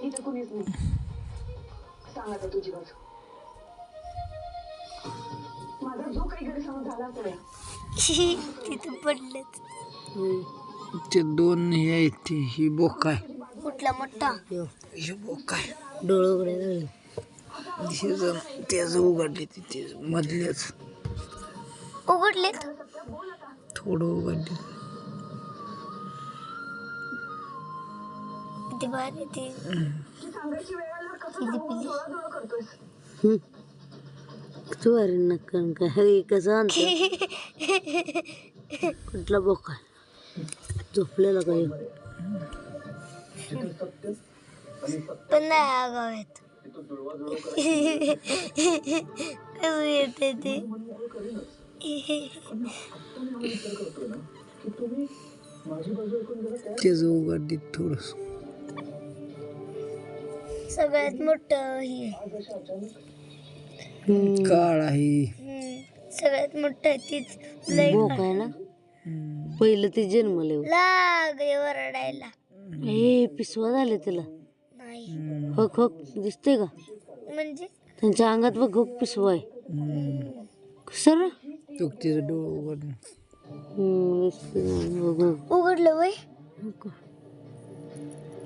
इथं कुणीच नाही. सांग आता तुझी बाजू. माझा जो काही गैरसमज झाला असेल तिथं पडलेच. ते दोन हे आहेत ते ही बोक आहे. कुठला मोठा? ही बोक आहे. डोळे उघडे झाले. तेच उघडले ते मधलेच उघडलेत. थोडं उघडले. किती भारी ती सांगायची वेळ आल्यावर कसं डोळा करतोयस. तू अरे नक्कन काय कसं आणतो. कुठला बोका झोपलेला काही पण नाही आगावेत. कसं येते ते. तेच उघडले थोडस. सगळ्यात मोठं ही काळ आहे. सगळ्यात मोठं आहे तीच बोक आहे ना. पहिलं ते जन्मले लागले वरडायला. हे पिसवा झाले त्याला. नाही हक हक दिसते का म्हणजे त्यांच्या अंगात बघ हक पिसवा आहे सर. तो तिचं डोळं उघडलं. उघडलं वय.